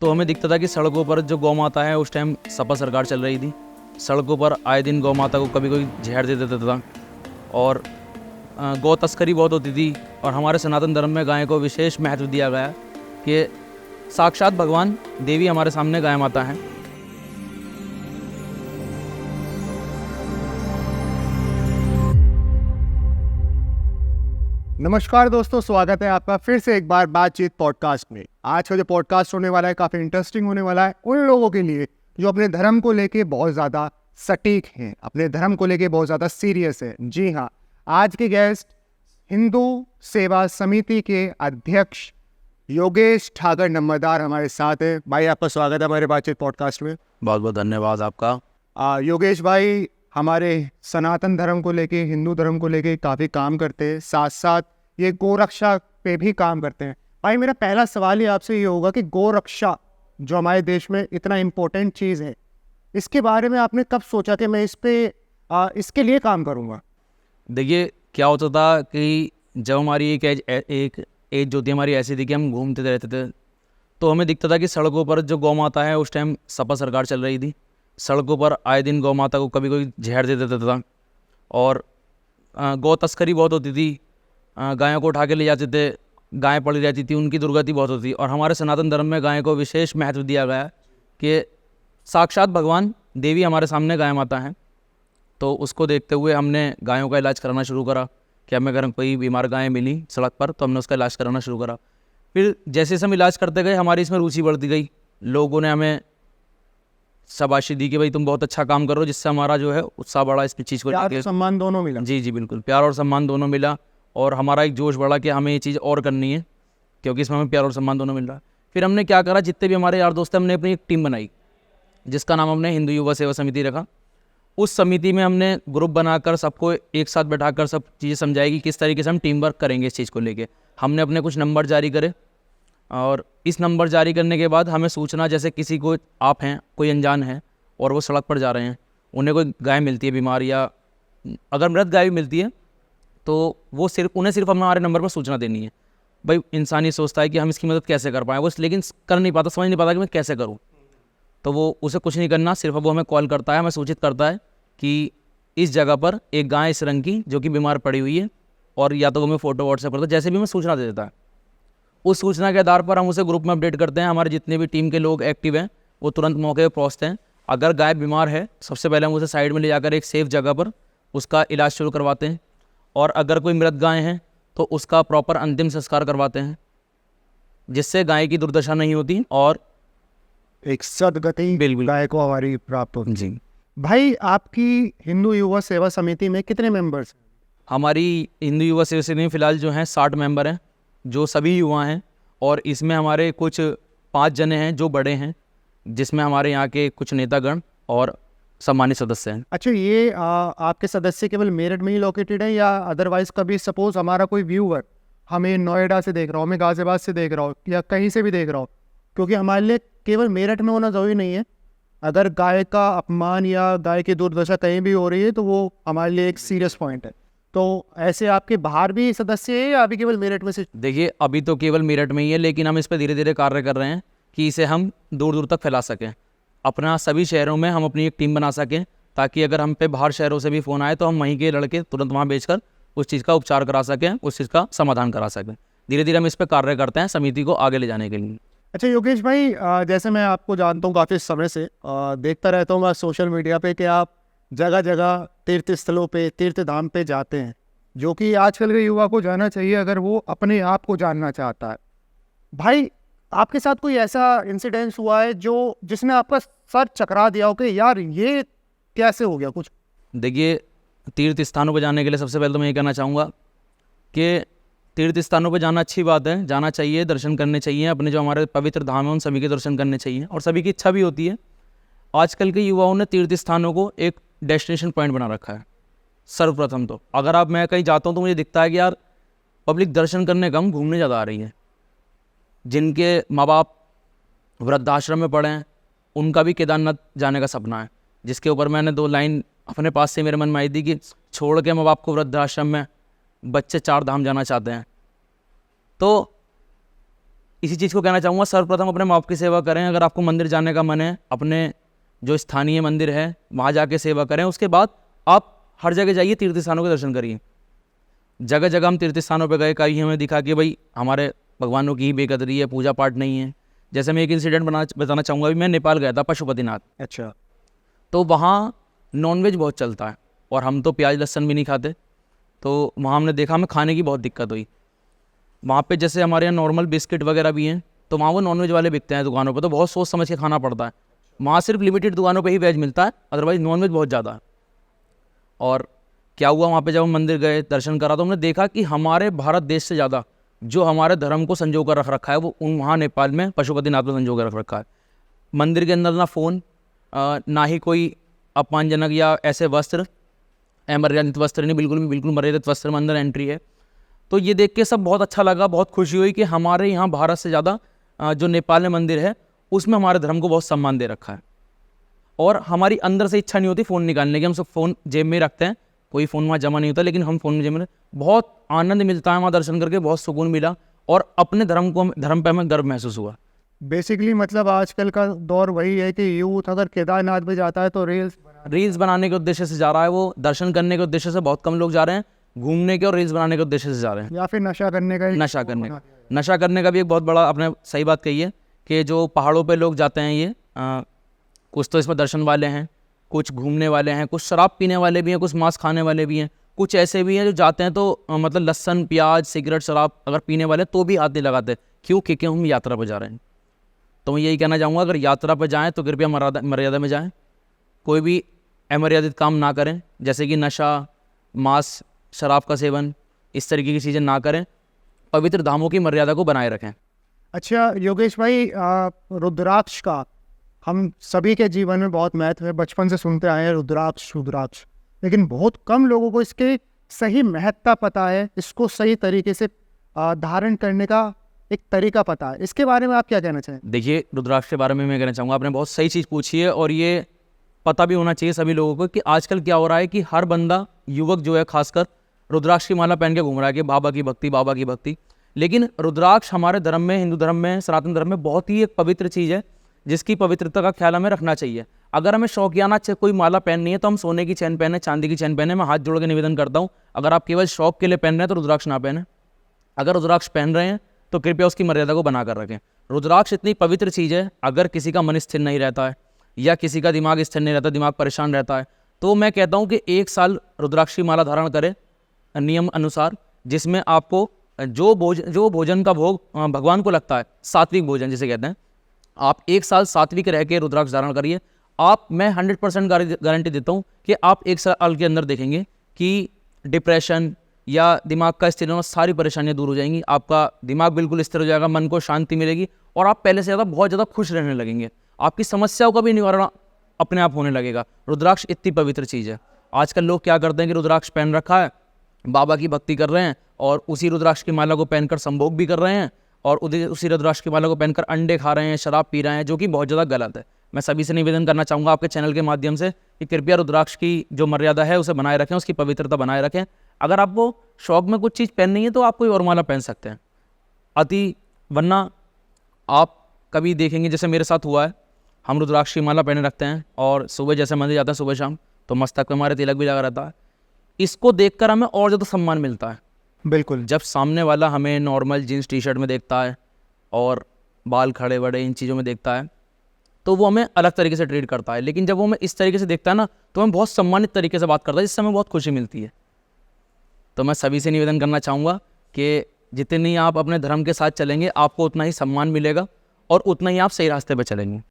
तो हमें दिखता था कि सड़कों पर जो गौ माता है उस टाइम सपा सरकार चल रही थी। सड़कों पर आए दिन गौ माता को कभी कोई जहर दे देता था और गौ तस्करी बहुत होती थी। और हमारे सनातन धर्म में गाय को विशेष महत्व दिया गया कि साक्षात भगवान देवी हमारे सामने गाय माता हैं। नमस्कार दोस्तों, स्वागत है आपका फिर से एक बार बातचीत पॉडकास्ट में। आज का जो पॉडकास्ट होने वाला है काफ़ी इंटरेस्टिंग होने वाला है उन लोगों के लिए जो अपने धर्म को लेके बहुत ज़्यादा सटीक हैं, अपने धर्म को लेके बहुत ज़्यादा सीरियस है। जी हाँ, आज के गेस्ट हिंदू सेवा समिति के अध्यक्ष योगेश ठाकर नंबरदार हमारे साथ है। भाई, आपका स्वागत है हमारे बातचीत पॉडकास्ट में। बहुत बहुत धन्यवाद आपका। योगेश भाई हमारे सनातन धर्म को लेके, हिंदू धर्म को लेके काफ़ी काम करते हैं, साथ साथ ये गोरक्षा पे भी काम करते हैं। भाई, मेरा पहला सवाल ही आपसे ये होगा कि गोरक्षा जो हमारे देश में इतना इम्पोर्टेंट चीज़ है, इसके बारे में आपने कब सोचा कि मैं इसके लिए काम करूँगा? देखिए, क्या होता था कि जब हमारी एक एज जो थी हमारी ऐसी थी कि हम घूमते रहते थे, तो हमें दिखता था कि सड़कों पर जो गौ माता है उस टाइम सपा सरकार चल रही थी। सड़कों पर आए दिन गौ माता को कभी कोई जहर दे देता था और गौ तस्करी बहुत होती थी। गायों को उठा के ले जाते थे, गायें पड़ी रहती थी, उनकी दुर्गति बहुत होती। और हमारे सनातन धर्म में गाय को विशेष महत्व दिया गया कि साक्षात भगवान देवी हमारे सामने गाय माता हैं। तो उसको देखते हुए हमने गायों का इलाज कराना शुरू करा कि हमें अगर कोई बीमार गाय मिली सड़क पर तो हमने उसका इलाज कराना शुरू करा। फिर जैसे हम इलाज करते गए हमारी इसमें रुचि बढ़ती गई। लोगों ने हमें शाबाशी दी कि भाई तुम बहुत अच्छा काम कर रहे हो, जिससे हमारा जो है उत्साह बढ़ा इस चीज़ को प्यार और सम्मान दोनों मिला। जी बिल्कुल, प्यार और सम्मान दोनों मिला और हमारा एक जोश बढ़ा कि हमें ये चीज़ और करनी है क्योंकि इसमें हमें प्यार और सम्मान दोनों मिल रहा है। फिर हमने क्या करा, जितने भी हमारे यार दोस्त हैं हमने अपनी एक टीम बनाई जिसका नाम हमने हिंदू युवा सेवा समिति रखा। उस समिति में हमने ग्रुप बनाकर सबको एक साथ बैठाकर सब चीज़ें समझाई कि किस तरीके से हम टीम वर्क करेंगे इस चीज़ को लेके। हमने अपने कुछ नंबर जारी करे और इस नंबर जारी करने के बाद हमें सूचना, जैसे किसी को आप हैं, कोई अनजान है और वो सड़क पर जा रहे हैं, उन्हें कोई गाय मिलती है बीमार या अगर मृत गाय भी मिलती है तो वो उन्हें सिर्फ हमारे नंबर पर सूचना देनी है। भाई, इंसान ये सोचता है कि हम इसकी मदद कैसे कर पाएँ, वो लेकिन कर नहीं पाता, समझ नहीं पाता कि मैं कैसे करूँ। तो वो उसे कुछ नहीं करना, सिर्फ वो हमें कॉल करता है, हमें सूचित करता है कि इस जगह पर एक गाय इस रंग की जो कि बीमार पड़ी हुई है, और या तो वो हमें फ़ोटो व्हाट्सएप करता है, जैसे भी हमें सूचना दे देता है। उस सूचना के आधार पर हम उसे ग्रुप में अपडेट करते हैं। हमारे जितने भी टीम के लोग एक्टिव हैं वो तुरंत मौके पर पहुँचते हैं। अगर गाय बीमार है सबसे पहले हम उसे साइड में ले जाकर एक सेफ जगह पर उसका इलाज शुरू करवाते हैं, और अगर कोई मृत गाय है तो उसका प्रॉपर अंतिम संस्कार करवाते हैं जिससे गाय की दुर्दशा नहीं होती और एक सदगति बिल्कुल गाय को हमारी प्राप्त होती। जी। भाई, आपकी हिंदू युवा सेवा समिति में कितने मेंबर्स? हमारी हिंदू युवा सेवा समिति में फ़िलहाल जो हैं 60 मेंबर हैं जो सभी युवा हैं, और इसमें हमारे कुछ 5 जने हैं जो बड़े हैं, जिसमें हमारे यहाँ के कुछ नेतागण और सम्मानित सदस्य हैं। अच्छा, ये आपके सदस्य केवल मेरठ में ही लोकेटेड है या अदरवाइज कभी सपोज हमारा कोई व्यूअर हमें नोएडा से देख रहा हो, हमें गाजियाबाद से देख रहा हो या कहीं से भी देख रहा हो, क्योंकि हमारे लिए केवल मेरठ में होना जरूरी नहीं है। अगर गाय का अपमान या गाय की दुर्दशा कहीं भी हो रही है तो वो हमारे लिए एक सीरियस पॉइंट है। तो ऐसे आपके बाहर भी सदस्य है या अभी केवल मेरठ में से? देखिए, अभी तो केवल मेरठ में ही है, लेकिन हम इस पर धीरे धीरे कार्य कर रहे हैं कि इसे हम दूर दूर तक फैला सकें। अपना सभी शहरों में हम अपनी एक टीम बना सकें ताकि अगर हम पे बाहर शहरों से भी फ़ोन आए तो हम वहीं के लड़के तुरंत वहाँ भेजकर उस चीज़ का उपचार करा सकें, उस चीज़ का समाधान करा सकें। धीरे धीरे हम इस पर कार्य करते हैं समिति को आगे ले जाने के लिए। अच्छा योगेश भाई, जैसे मैं आपको जानता हूँ काफ़ी समय से, देखता रहता हूँ मैं सोशल मीडिया पे कि आप जगह जगह तीर्थ स्थलों पे, तीर्थ धाम पे जाते हैं, जो कि आजकल के युवा को जानना चाहिए अगर वो अपने आप को जानना चाहता है। भाई, आपके साथ कोई ऐसा इंसिडेंस हुआ है जिसने आपका सर चकरा दिया हो कि यार ये कैसे हो गया कुछ? देखिए, तीर्थ स्थानों पर जाने के लिए सबसे पहले तो मैं ये कहना चाहूँगा कि तीर्थ स्थानों पर जाना अच्छी बात है, जाना चाहिए, दर्शन करने चाहिए, अपने जो हमारे पवित्र धाम हैं उन सभी के दर्शन करने चाहिए और सभी की इच्छा भी होती है। आजकल के युवाओं ने तीर्थ स्थानों को एक डेस्टिनेशन पॉइंट बना रखा है। सर्वप्रथम तो अगर मैं कहीं जाता हूँ तो मुझे दिखता है कि यार पब्लिक दर्शन करने कम घूमने ज़्यादा आ रही है। जिनके माँ बाप वृद्धाश्रम में पढ़े हैं उनका भी केदारनाथ जाने का सपना है, जिसके ऊपर मैंने 2 लाइन अपने पास से मेरे मन में आई थी कि छोड़ के माँ बाप को वृद्धाश्रम में बच्चे 4 धाम जाना चाहते हैं। तो इसी चीज़ को कहना चाहूँगा, सर्वप्रथम अपने माँ बाप की सेवा करें। अगर आपको मंदिर जाने का मन है, अपने जो स्थानीय मंदिर है वहाँ जाके सेवा करें। उसके बाद आप हर जगह जाइए, तीर्थ स्थानों के दर्शन करिए। जगह जगह हम तीर्थ स्थानों पे गए, कहीं हमें दिखा कि भाई हमारे भगवानों की ही बेकदरी है, पूजा पाठ नहीं है। जैसे मैं एक इंसिडेंट बताना चाहूँगा। अभी मैं नेपाल गया था, पशुपतिनाथ। अच्छा। तो वहाँ नॉनवेज बहुत चलता है और हम तो प्याज लहसुन भी नहीं खाते। तो वहाँ हमने देखा, हमें खाने की बहुत दिक्कत हुई। वहाँ पे जैसे हमारे यहाँ नॉर्मल बिस्किट वगैरह भी हैं, तो वहाँ वो नॉनवेज वाले बिकते हैं दुकानों पे, तो बहुत सोच समझ के खाना पड़ता है। वहाँ सिर्फ लिमिटेड दुकानों पे ही वेज मिलता है, अदरवाइज़ नॉनवेज बहुत ज़्यादा है। और क्या हुआ, वहाँ पे जब हम मंदिर गए, दर्शन करा, तो हमने देखा कि हमारे भारत देश से ज़्यादा जो हमारे धर्म को संजो कर रख रखा है, वो वहाँ नेपाल में पशुपतिनाथ में संजो कर रख रखा है। मंदिर के अंदर ना फ़ोन, ना ही कोई अपमानजनक या ऐसे वस्त्र, अमर्यादित वस्त्र नहीं, बिल्कुल मर्यादित वस्त्र में अंदर एंट्री है। तो ये देख के सब बहुत अच्छा लगा, बहुत खुशी हुई कि हमारे यहाँ भारत से ज़्यादा जो नेपाल में मंदिर है उसमें हमारे धर्म को बहुत सम्मान दे रखा है। और हमारी अंदर से इच्छा नहीं होती फ़ोन निकालने की, हम सब फ़ोन जेब में रखते हैं, कोई फ़ोन वहाँ जमा नहीं होता, लेकिन हम फ़ोन जेब में। बहुत आनंद मिलता है वहाँ दर्शन करके, बहुत सुकून मिला और अपने धर्म पे हमें गर्व महसूस हुआ। बेसिकली मतलब आजकल का दौर वही है कि यूथ अगर केदारनाथ में जाता है तो रील्स बनाने के उद्देश्य से जा रहा है, वो दर्शन करने के उद्देश्य से बहुत कम लोग जा रहे हैं, घूमने के और रील्स बनाने के उद्देश्य से जा रहे हैं, या फिर नशा करने का भी एक बहुत बड़ा, आपने सही बात कही है कि जो पहाड़ों पे लोग जाते हैं, ये कुछ तो इसमें दर्शन वाले हैं, कुछ घूमने वाले हैं, कुछ शराब पीने वाले भी हैं, कुछ मांस खाने वाले भी हैं, कुछ ऐसे भी हैं जो जाते हैं तो मतलब लहसुन प्याज सिगरेट शराब अगर पीने वाले तो भी हाथ नहीं लगाते। क्यों? क्योंकि हम यात्रा पर जा रहे हैं। तो मैं यही कहना चाहूँगा, अगर यात्रा पर जाएँ तो कृपया मर्यादा में जाएँ, कोई भी अमर्यादित काम ना करें, जैसे कि नशा, मांस, शराब का सेवन, इस तरीके की चीज़ें ना करें, पवित्र धामों की मर्यादा को बनाए रखें। अच्छा योगेश भाई, रुद्राक्ष का हम सभी के जीवन में बहुत महत्व है, बचपन से सुनते आए हैं रुद्राक्ष, लेकिन बहुत कम लोगों को इसके सही महत्ता पता है, इसको सही तरीके से धारण करने का एक तरीका पता है। इसके बारे में आप क्या कहना चाहें? देखिए, रुद्राक्ष के बारे में मैं कहना चाहूँगा, आपने बहुत सही चीज़ पूछी है और ये पता भी होना चाहिए सभी लोगों को कि आजकल क्या हो रहा है कि हर बंदा, युवक जो है खासकर, रुद्राक्ष की माला पहन के घूम रहा है कि बाबा की भक्ति। लेकिन रुद्राक्ष हमारे धर्म में, हिंदू धर्म में, सनातन धर्म में बहुत ही एक पवित्र चीज़ है, जिसकी पवित्रता का ख्याल हमें रखना चाहिए। अगर हमें शौकियाना कोई माला पहननी है तो हम सोने की चैन पहने, चांदी की चैन पहने। मैं हाथ जोड़ के निवेदन करता हूँ, अगर आप केवल शौक के लिए पहन रहे हैं तो रुद्राक्ष ना पहने। अगर रुद्राक्ष पहन रहे हैं तो कृपया उसकी मर्यादा को बनाकर रखें। रुद्राक्ष इतनी पवित्र चीज़ है, अगर किसी का मन स्थिर नहीं रहता है या किसी का दिमाग स्थिर नहीं रहता, दिमाग परेशान रहता है, तो मैं कहता हूँ कि 1 साल रुद्राक्ष की माला धारण करें नियम अनुसार, जिसमें आपको जो भोजन का भोग भगवान को लगता है, सात्विक भोजन जिसे कहते हैं, आप 1 साल सात्विक रह के रुद्राक्ष धारण करिए। मैं 100% गारंटी देता हूँ कि आप 1 साल के अंदर देखेंगे कि डिप्रेशन या दिमाग का स्थिर होना, सारी परेशानियां दूर हो जाएंगी। आपका दिमाग बिल्कुल स्थिर हो जाएगा, मन को शांति मिलेगी और आप पहले से ज़्यादा बहुत ज़्यादा खुश रहने लगेंगे। आपकी समस्याओं का भी निवारण अपने आप होने लगेगा। रुद्राक्ष इतनी पवित्र चीज़ है। आजकल लोग क्या करते हैं कि रुद्राक्ष पहन रखा है, बाबा की भक्ति कर रहे हैं और उसी रुद्राक्ष की माला को पहनकर संभोग भी कर रहे हैं और उसी रुद्राक्ष की माला को पहनकर अंडे खा रहे हैं, शराब पी रहे हैं, जो कि बहुत ज़्यादा गलत है। मैं सभी से निवेदन करना चाहूँगा आपके चैनल के माध्यम से कि कृपया रुद्राक्ष की जो मर्यादा है उसे बनाए रखें, उसकी पवित्रता बनाए रखें। अगर आपको शौक में कुछ चीज़ पहननी है तो आप कोई और माला पहन सकते हैं, वरना आप कभी देखेंगे, जैसे मेरे साथ हुआ है, हम रुद्राक्ष की माला पहने रखते हैं और सुबह जैसे मंदिर जाते हैं सुबह शाम, तो मस्तक पे हमारे तिलक भी लगा रहता है। इसको देखकर हमें और ज़्यादा सम्मान मिलता है। बिल्कुल, जब सामने वाला हमें नॉर्मल जीन्स टी शर्ट में देखता है और बाल खड़े बड़े इन चीज़ों में देखता है, तो वो हमें अलग तरीके से ट्रीट करता है। लेकिन जब वो हमें इस तरीके से देखता है ना, तो हमें बहुत सम्मानित तरीके से बात करता है, जिससे हमें बहुत खुशी मिलती है। तो मैं सभी से निवेदन करना चाहूँगा कि जितनी आप अपने धर्म के साथ चलेंगे, आपको उतना ही सम्मान मिलेगा और उतना ही आप सही रास्ते पर चलेंगे।